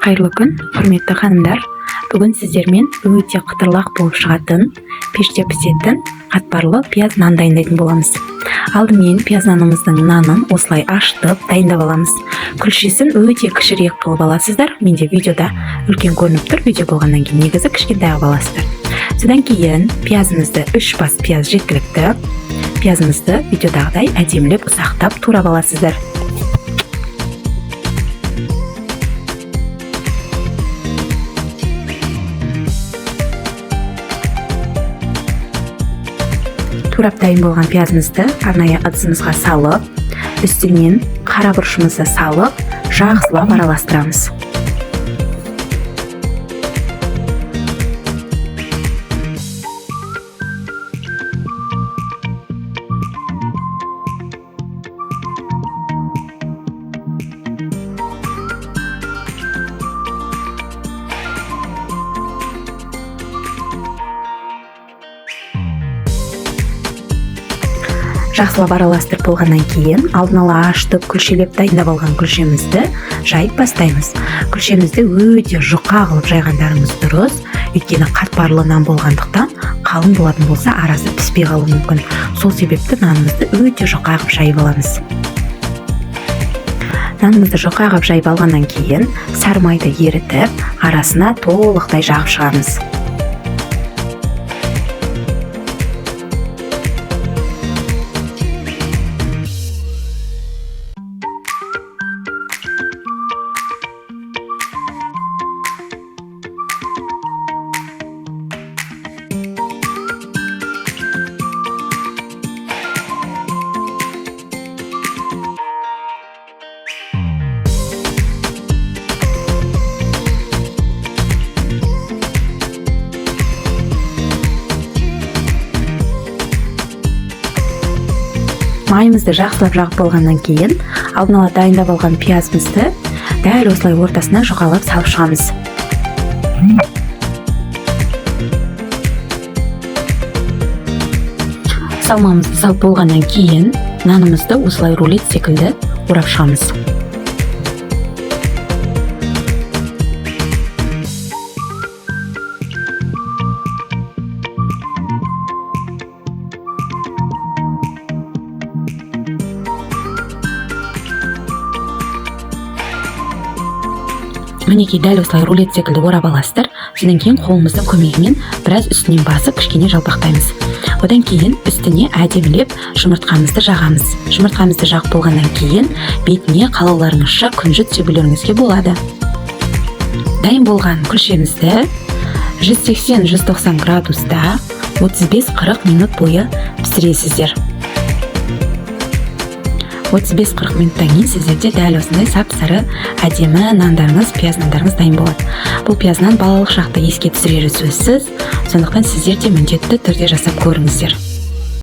Қайырлы күн, құрметті ханымдар. Бүгін сіздермен өте қытырлақ болып шығатын, пеште пісетін қатпарлы пияз нан дайындайтын боламыз. Алдымен пияз нанымыздың нанын осылай ашытып дайындап аламыз. Күлшесін өте кішірек қылып аласыздар. Менде видеода үлкен көрініп тұр, видео болғаннан кейін негізі кішкентай қылып аласыздар. Содан кейін пиязымызды 3 бас пияз жеткілікті. Пиязымызды видеодағыдай әдемілеп ұсақтап турап аласыздар. Турап дайын болған пиязымызды арнайы ыдысымызға салып, үстінен қара бұрышымызды салып, жақсылап араластырамыз. Жақсылап араластырып болғаннан кейін алдын ала ашытып күлшелеп дайындап алған күлшемізді жайып бастаймыз. Күлшемізді өте жұқа қылып жайғандарыңыз дұрыс, өйткені қатпарлы нан болғандықтан қалың болатын болса арасы піспей қалуы мүмкін. Сол себепті нанымызды өте жұқа қылып жайып аламыз. Нанымызды жұқа қылып жайып алғаннан кейін сары майды ерітіп, арасына толықтай жағып шығамыз. Майымызды жақсылап жағып болғаннан кейін алдын ала дайындап алған пиязымызды дәл осылай ортасына жұқалап салып шығамыз. Салмамызды салып болғаннан кейін нанымызды осылай рулет секілді орап шығамыз. Мінекей дәл осылай рулет секілді орап аласыздар. Содан кейін қолымыздың көмегімен біраз үстінен басып, кішкене жалпақтаймыз. Одан кейін үстіне әдемілеп жұмыртқамызды жағамыз. Жұмыртқамызды жағып болғаннан кейін бетіне қалауларыңызша күнжіт себулеріңізге болады. Дайын болған күлшемізді 180-190 градуста 35-40 минут бойы пісіресіздер. 35-40 минуттан кейін сіздерде дәл осындай сап-сары әдемі нандарыңыз, пияз нандарыңыз дайын болады. Бұл пияз нан балалық шақты еске түсірері сөзсіз, сондықтан сіздер де міндетті түрде жасап көріңіздер.